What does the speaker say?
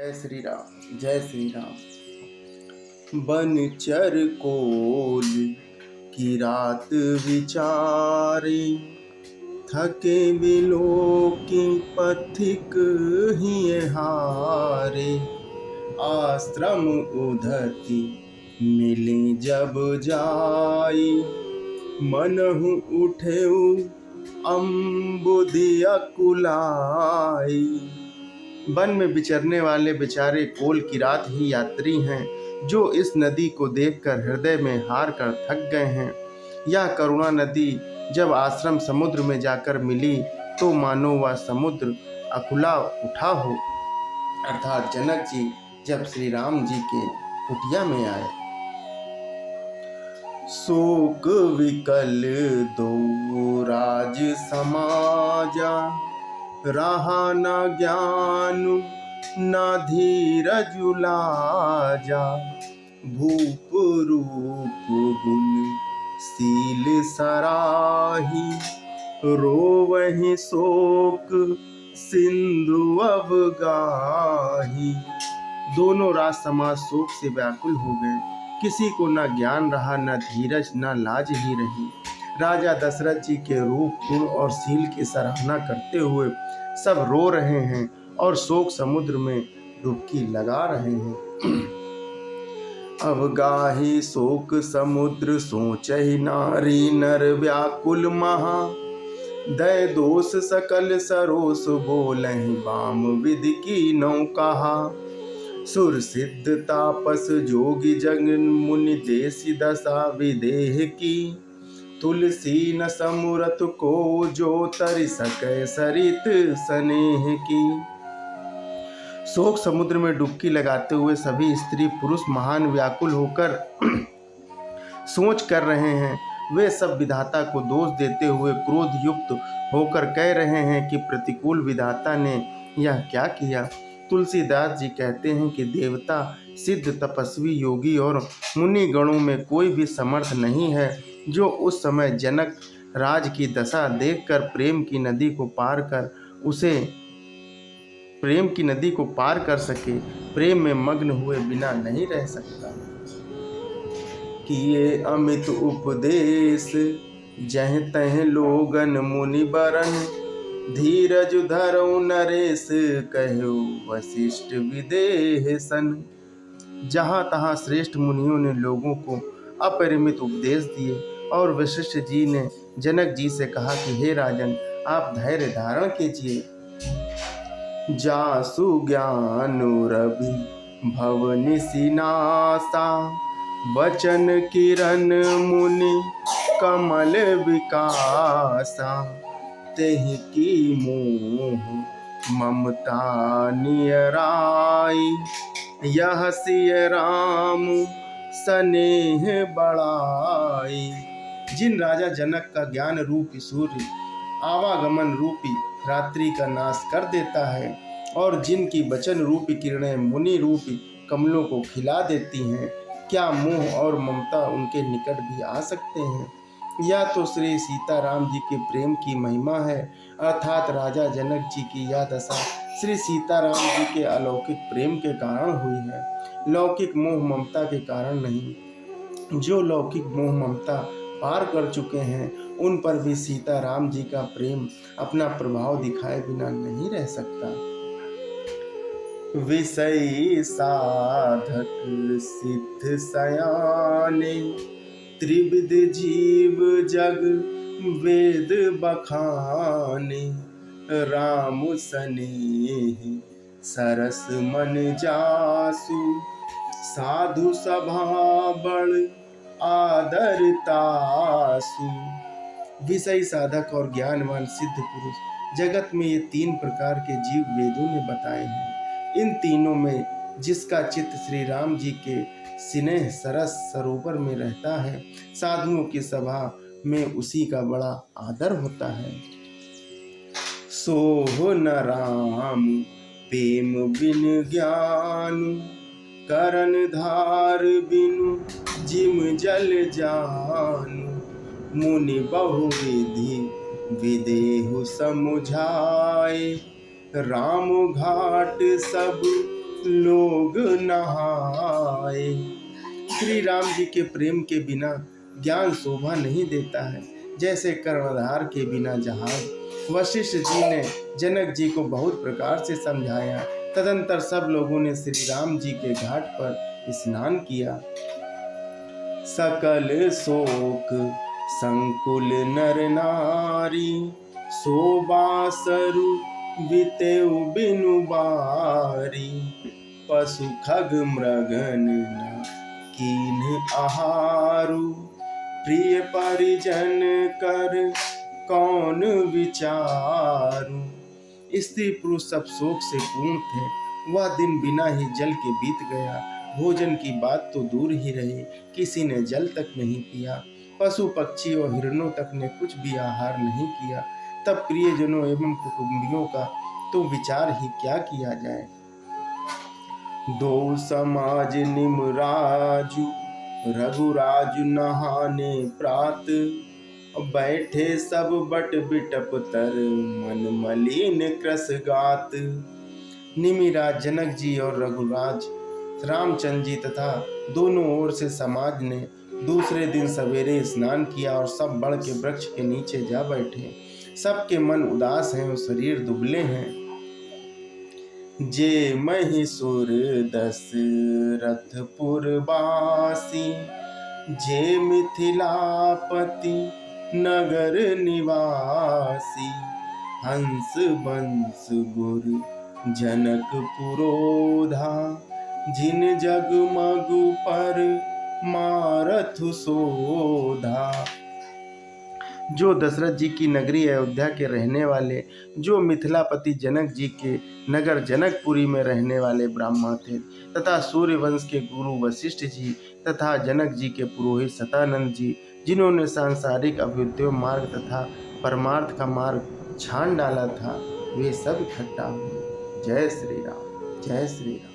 जय श्री राम, जय श्री राम। बनचर कोल की रात विचारे, थके बिलोकी पथिक ही हारे। आश्रम उधति मिली जब जाई, मनहु उठेउ अम्बुधि अकुलाई। वन में विचरने वाले बेचारे कोल की रात ही यात्री हैं, जो इस नदी को देखकर हृदय में हार कर थक गए हैं। यह करुणा नदी जब आश्रम समुद्र में जाकर मिली तो मानो वह समुद्र अकुला उठा हो। अर्थात जनक जी जब श्री राम जी के कुटिया में आए, शोक विकल दो राज समाजा, रहा न ज्ञान न धीरज लाजा। भूप रूप गुण सील सराही, रोवहि शोक सिंधु अवगाही। दोनों राज समाज शोक से व्याकुल हो गए। किसी को न ज्ञान रहा, न धीरज, न लाज ही रही। राजा दशरथ जी के रूप, गुण और शील की सराहना करते हुए सब रो रहे हैं और शोक समुद्र में डुबकी लगा रहे हैं। अवगाही शोक समुद्र सोचहि नारी, नर व्याकुल महा। दय दोष सकल सरोस बोलहि, बाम विधि की नौ कहा। सुर सिद्ध तापस जोगी जगन मुनि, देसी दशा विदेह की। तुलसी न समूरत को जो तरि सकै, सरित स्नेह की। शोक समुद्र में डुबकी लगाते हुए सभी स्त्री पुरुष महान व्याकुल होकर सोच कर रहे हैं। वे सब विधाता को दोष देते हुए क्रोध युक्त होकर कह रहे हैं कि प्रतिकूल विधाता ने यह क्या किया। तुलसीदास जी कहते हैं कि देवता, सिद्ध, तपस्वी, योगी और मुनि गणों में कोई भी समर्थ नहीं है जो उस समय जनक राज की दशा देखकर प्रेम की नदी को पार कर सके। प्रेम में मग्न हुए बिना नहीं रह सकता। किए अमित उपदेश जह तह लोगन मुनि बरन, धीरज धरऊ नरेश कहो वशिष्ठ विदेह सन। जहाँ तहाँ श्रेष्ठ मुनियों ने लोगों को अपरिमित उपदेश दिए और वशिष्ठ जी ने जनक जी से कहा कि हे राजन, आप धैर्य धारण कीजिए। जासु ज्ञान रवि भवनि सिनासा, वचन किरण मुनि कमल विकासा। तेहि की मोह ममता नियराई, यह सिय राम स्नेह बढ़ाई। जिन राजा जनक का ज्ञान रूपी सूर्य आवागमन रूपी रात्रि का नाश कर देता है और जिनकी वचन रूपी किरणें मुनि रूपी कमलों को खिला देती हैं, क्या मोह और ममता उनके निकट भी आ सकते हैं। यह तो श्री सीताराम जी के प्रेम की महिमा है। अर्थात राजा जनक जी की यह दशा श्री सीताराम जी के अलौकिक प्रेम के कारण हुई है, लौकिक मोह ममता के कारण नहीं। जो लौकिक मोह ममता पार कर चुके हैं उन पर भी सीताराम जी का प्रेम अपना प्रभाव दिखाए बिना नहीं रह सकता। विषय साधक सिद्ध सयाने, त्रिविध जीव जग वेद बखाने। राम स्नेह सरस मन जासु, साधु सभा बड़ आदर तासु। विषय साधक और ज्ञानवान सिद्ध पुरुष जगत में ये तीन प्रकार के जीव वेदों ने बताए हैं। इन तीनों में जिसका चित्त श्री राम जी के स्नेह सरस सरोवर में रहता है, साधुओं की सभा में उसी का बड़ा आदर होता है। सोह न राम प्रेम बिन ज्ञान, करन धार बिनु जिम जल जानु। मुनि बहु विधि विदेहु समुझाए, राम घाट सब लोग नहाए। श्री राम जी के प्रेम के बिना ज्ञान शोभा नहीं देता है, जैसे कर्णधार के बिना जहाज। वशिष्ठ जी ने जनक जी को बहुत प्रकार से समझाया। तदंतर सब लोगों ने श्री राम जी के घाट पर स्नान किया। सकल शोक संकुल नर नारी, शोभा सरु बितेउ बिनु बारी। पशु खग मृगन न कीन्ह आहारु, प्रिय परिजन कर कौन विचारु। स्त्री पुरुष सब शोक से पूर्ण थे। वह दिन बिना ही जल के बीत गया। भोजन की बात तो दूर ही रही, किसी ने जल तक नहीं पिया। पशु पक्षी और हिरणों तक ने कुछ भी आहार नहीं किया। तब प्रियजनों एवं कुटुंबियों का तो विचार ही क्या किया जाए। दो समाज निमराजु, रघुराजु नहाने प्रात। बैठे सब बट बिटप तर, मन मलिन क्रस गात। निमिराज जनक जी और रघुराज रामचंद्र जी तथा दोनों ओर से समाज ने दूसरे दिन सवेरे स्नान किया और सब बड़ के वृक्ष के नीचे जा बैठे। सबके मन उदास हैं और शरीर दुबले हैं। जे महिषुर दशरथपुर वासी, जे मिथिलापति नगर निवासी। हंस बंस गुर जनक पुरोधा, जिन जगमग पर मारथु शोधा। जो दशरथ जी की नगरी अयोध्या के रहने वाले, जो मिथिलापति जनक जी के नगर जनकपुरी में रहने वाले ब्राह्मण थे, तथा सूर्य वंश के गुरु वशिष्ठ जी तथा जनक जी के पुरोहित शतानंद जी, जिन्होंने सांसारिक अभ्युदय मार्ग तथा परमार्थ का मार्ग छान डाला था, वे सब इकट्ठा हुए। जय श्री राम, जय श्री राम।